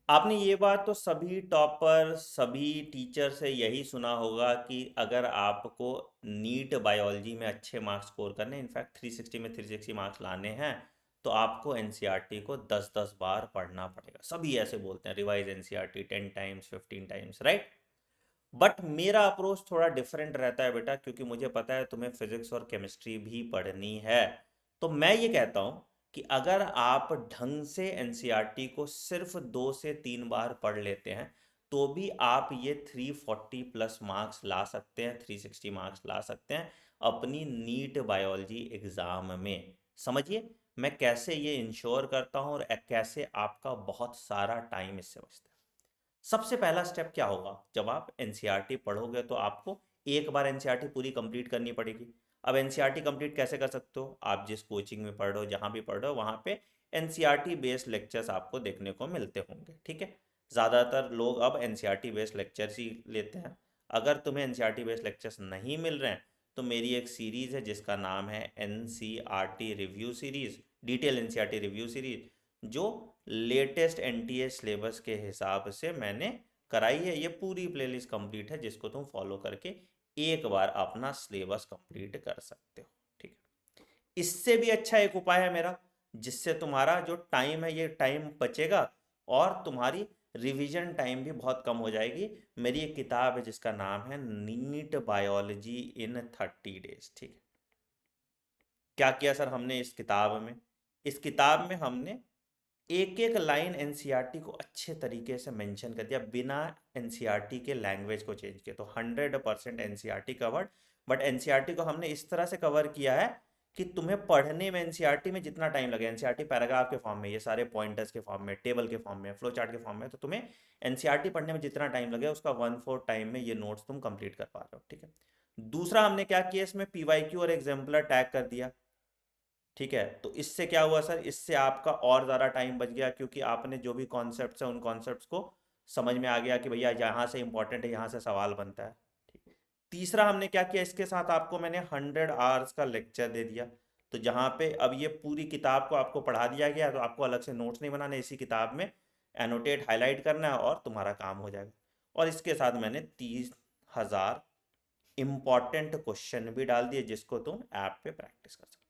आपने ये बात तो सभी टॉपर सभी टीचर से यही सुना होगा कि अगर आपको नीट बायोलॉजी में अच्छे मार्क्स स्कोर करने, इनफैक्ट 360 में 360 मार्क्स लाने हैं, तो आपको एनसीईआरटी को 10-10 बार पढ़ना पड़ेगा। सभी ऐसे बोलते हैं, revise NCERT 10 times 15 times, right. But मेरा अप्रोच थोड़ा डिफरेंट रहता है बेटा, क्योंकि मुझे पता है तुम्हें फिजिक्स और केमिस्ट्री भी पढ़नी है। तो मैं ये कहता हूँ कि अगर आप ढंग से एनसीईआरटी को सिर्फ 2 से 3 बार पढ़ लेते हैं, तो भी आप ये 340 प्लस मार्क्स ला सकते हैं, 360 मार्क्स ला सकते हैं अपनी नीट बायोलॉजी एग्ज़ाम में। समझिए मैं कैसे ये इंश्योर करता हूँ और कैसे आपका बहुत सारा टाइम इससे बचता है। सबसे पहला स्टेप क्या होगा, जब आप एनसीईआरटी पढ़ोगे तो आपको एक बार एनसीईआरटी पूरी कंप्लीट करनी पड़ेगी। अब एनसीईआरटी कंप्लीट कैसे कर सकते हो, आप जिस कोचिंग में पढ़ रहे हो, जहाँ भी पढ़ रहे हो, वहाँ पे एनसीईआरटी बेस्ड लेक्चर्स आपको देखने को मिलते होंगे, ठीक है। ज़्यादातर लोग अब एनसीईआरटी बेस्ड लेक्चर्स ही लेते हैं। अगर तुम्हें एनसीईआरटी बेस्ड लेक्चर्स नहीं मिल रहे हैं, तो मेरी एक सीरीज़ है जिसका नाम है NCERT review series, detail NCERT review series, जो लेटेस्ट एनटीए सिलेबस के हिसाब से मैंने कराई है। ये पूरी प्लेलिस्ट कंप्लीट है, जिसको तुम फॉलो करके एक बार अपना सिलेबस कंप्लीट कर सकते हो, ठीक है। इससे भी अच्छा एक उपाय है मेरा, जिससे तुम्हारा जो टाइम है ये टाइम बचेगा और तुम्हारी रिवीजन टाइम भी बहुत कम हो जाएगी। मेरी एक किताब है जिसका नाम है नीट बायोलॉजी इन 30 डेज, ठीक है। क्या किया सर हमने इस किताब में, इस किताब में हमने एक एक लाइन एनसीईआरटी को अच्छे तरीके से मेंशन कर दिया, बिना एनसीईआरटी के लैंग्वेज को चेंज किया। तो 100% एनसीईआरटी कवर्ड। बट एनसीईआरटी को हमने इस तरह से कवर किया है कि तुम्हें पढ़ने में एनसीईआरटी में जितना टाइम लगे, एनसीईआरटी पैराग्राफ के फॉर्म में, ये सारे पॉइंटर्स के फॉर्म में, टेबल के फॉर्म में, फ्लो चार्ट के फॉर्म में, तो तुम्हें एनसीईआरटी पढ़ने में जितना टाइम लगे उसका 1/4 टाइम में ये नोट्स तुम कंप्लीट कर पा रहे हो, ठीक है। दूसरा हमने क्या किया, इसमें पीवाईक्यू और एग्जाम्पलर टैग कर दिया, ठीक है। तो इससे क्या हुआ सर, इससे आपका और ज़्यादा टाइम बच गया, क्योंकि आपने जो भी कॉन्सेप्ट्स हैं उन कॉन्सेप्ट्स को समझ में आ गया कि भैया यहाँ से इंपॉर्टेंट है, यहाँ से सवाल बनता है, ठीक है। तीसरा हमने क्या किया, इसके साथ आपको मैंने 100 आवर्स का लेक्चर दे दिया। तो जहाँ पे अब ये पूरी किताब को आपको पढ़ा दिया गया, तो आपको अलग से नोट्स नहीं बनाने, इसी किताब में एनोटेट हाईलाइट करना है और तुम्हारा काम हो जाएगा। और इसके साथ मैंने 30,000 इंपॉर्टेंट क्वेश्चन भी डाल दिए, जिसको तुम ऐप पे प्रैक्टिस कर सकते हो।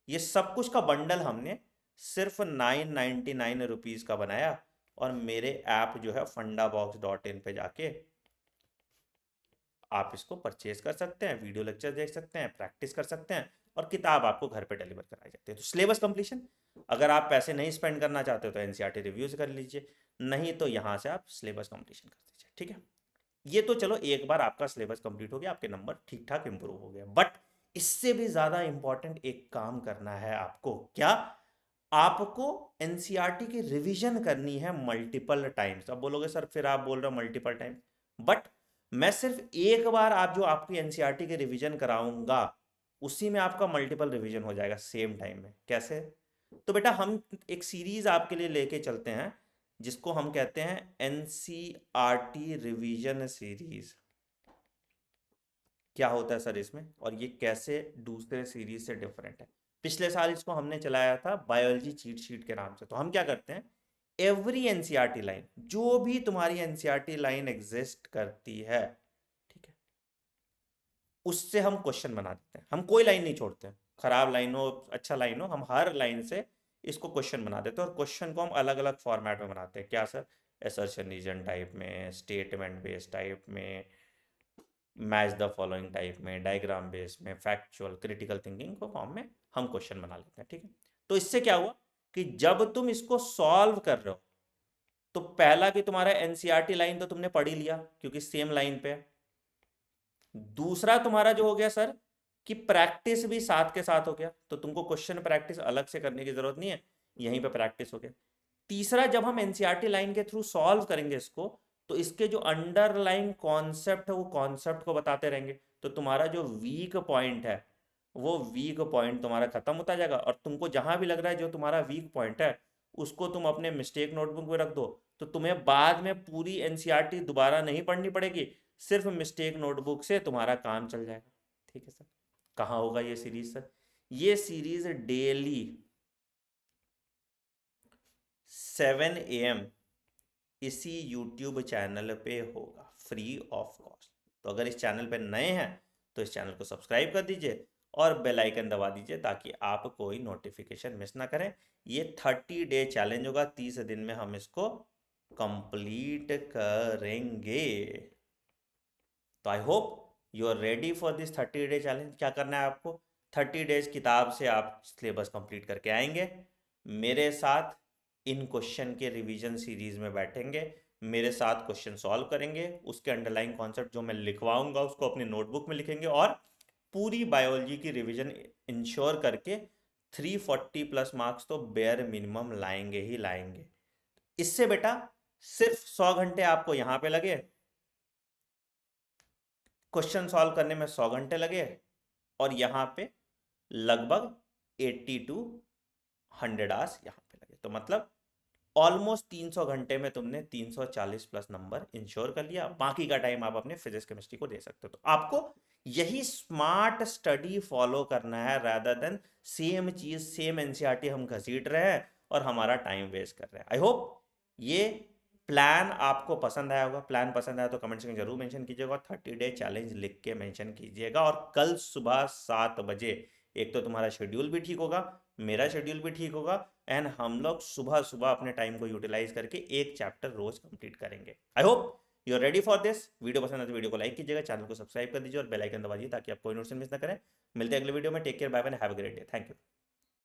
ये सब कुछ का बंडल हमने सिर्फ 999 रुपीज़ का बनाया, और मेरे ऐप जो है fundabox.in पे जाके आप इसको परचेज कर सकते हैं, वीडियो लेक्चर देख सकते हैं, प्रैक्टिस कर सकते हैं, और किताब आपको घर पे डिलीवर कराई जाती है। तो सिलेबस कंप्लीशन, अगर आप पैसे नहीं स्पेंड करना चाहते हो तो एनसीईआरटी रिव्यूज कर लीजिए, नहीं तो यहाँ से आप सिलेबस कंप्लीशन कर दीजिए, ठीक है। ये तो चलो एक बार आपका सिलेबस कंप्लीट हो गया, आपके नंबर ठीक ठाक इंप्रूव हो गया। बट इससे भी ज़्यादा इंपॉर्टेंट एक काम करना है आपको, क्या, आपको एनसीईआरटी की रिवीजन करनी है मल्टीपल टाइम्स। अब बोलोगे सर फिर आप बोल रहे हो मल्टीपल टाइम्स, बट मैं सिर्फ एक बार आप जो आपकी एनसीईआरटी की रिवीजन कराऊंगा, उसी में आपका मल्टीपल रिवीजन हो जाएगा सेम टाइम में। कैसे, तो बेटा हम एक सीरीज आपके लिए लेके चलते हैं, जिसको हम कहते हैं एनसीईआरटी रिवीजन सीरीज। क्या होता है सर इसमें, और ये कैसे दूसरे सीरीज से डिफरेंट है। पिछले साल इसको हमने चलाया था बायोलॉजी चीट शीट के नाम से। तो हम क्या करते हैं, एवरी एनसीईआरटी लाइन, जो भी तुम्हारी एनसीईआरटी लाइन एग्जिस्ट करती है, ठीक है, उससे हम क्वेश्चन बना देते हैं। हम कोई लाइन नहीं छोड़ते हैं, खराब लाइन हो अच्छा लाइन हो, हम हर लाइन से इसको क्वेश्चन बना देते हैं। और क्वेश्चन को हम अलग अलग फॉर्मेट में बनाते हैं। क्या सर, एसर्शन रीजन टाइप में, स्टेटमेंट बेस्ड टाइप में, मैच द फॉलोइंग टाइप में, डायग्राम बेस में, फैक्चुअल क्रिटिकल थिंकिंग को फॉर्म में हम क्वेश्चन बना लेते हैं, ठीक है। तो इससे क्या हुआ कि जब तुम इसको सॉल्व कर रहे हो, तो पहला कि तुम्हारा एनसीईआरटी लाइन तो तुमने पढ़ ही लिया, क्योंकि सेम लाइन पे है। दूसरा तुम्हारा जो हो गया सर, कि प्रैक्टिस भी साथ के साथ हो गया, तो तुमको क्वेश्चन प्रैक्टिस अलग से करने की जरूरत नहीं है, यहीं पे प्रैक्टिस हो गया। तीसरा, जब हम एनसीईआरटी लाइन के थ्रू सॉल्व करेंगे इसको, तो इसके जो अंडरलाइन कॉन्सेप्ट है वो कॉन्सेप्ट को बताते रहेंगे। तो तुम्हारा जो वीक पॉइंट है, वो वीक पॉइंट तुम्हारा खत्म होता जाएगा। और तुमको जहां भी लग रहा है जो तुम्हारा वीक पॉइंट है, उसको तुम अपने मिस्टेक नोटबुक में रख दो, तो तुम्हें बाद में पूरी एनसीईआरटी दोबारा नहीं पढ़नी पड़ेगी, सिर्फ मिस्टेक नोटबुक से तुम्हारा काम चल जाएगा, ठीक है सर। कहाँ होगा ये सीरीज सर, ये सीरीज डेली 7 AM इसी यूट्यूब चैनल पे होगा फ्री ऑफ कॉस्ट। तो अगर इस चैनल पे नए हैं तो इस चैनल को सब्सक्राइब कर दीजिए और बेल आइकन दबा दीजिए ताकि आप कोई नोटिफिकेशन मिस ना करें। ये 30 डे चैलेंज होगा, 30 दिन में हम इसको कंप्लीट करेंगे। तो I hope you are ready for this 30 day challenge. क्या करना है आपको, 30 डेज किताब से आप सिलेबस कंप्लीट करके आएंगे, मेरे साथ इन क्वेश्चन के रिवीजन सीरीज में बैठेंगे, मेरे साथ क्वेश्चन सॉल्व करेंगे, उसके अंडरलाइन कॉन्सेप्ट जो मैं लिखवाऊंगा उसको अपनी नोटबुक में लिखेंगे और पूरी बायोलॉजी की रिवीजन इंश्योर करके 340 प्लस मार्क्स तो बेयर मिनिमम लाएंगे ही लाएंगे। इससे बेटा सिर्फ 100 घंटे आपको यहां पे लगे, क्वेश्चन सॉल्व करने में 100 घंटे लगे और यहाँ पे लगभग 80 to 100 आवर्स यहाँ पे लगे। तो मतलब ऑलमोस्ट 300 घंटे में तुमने 340 प्लस नंबर इंश्योर कर लिया। बाकी का टाइम आप अपने फिजिक्स केमिस्ट्री को दे सकते हो। तो आपको यही स्मार्ट स्टडी फॉलो करना है रादर देन सेम चीज सेम एनसीईआरटी हम घसीट रहे हैं और हमारा टाइम वेस्ट कर रहे हैं। आई होप ये प्लान आपको पसंद आया होगा। प्लान पसंद आया तो कमेंट सेक्शन जरूर मेंशन कीजिएगा, 30 डे चैलेंज लिख के मेंशन कीजिएगा। और कल सुबह 7 बजे एक तो तुम्हारा शेड्यूल भी ठीक होगा, मेरा शेड्यूल भी ठीक होगा एंड हम लोग सुबह सुबह अपने टाइम को यूटिलाइज करके एक चैप्टर रोज कंप्लीट करेंगे। I hope you are ready for this. Video पसंद है तो वीडियो को लाइक कीजिएगा, चैनल को सब्सक्राइब कर दीजिए और बेल आइकन दबा दीजिए ताकि आप कोई नोटिफिकेशन मिस ना करें। मिलते हैं अगले वीडियो में। Take care, bye bye, have a great day. Thank you.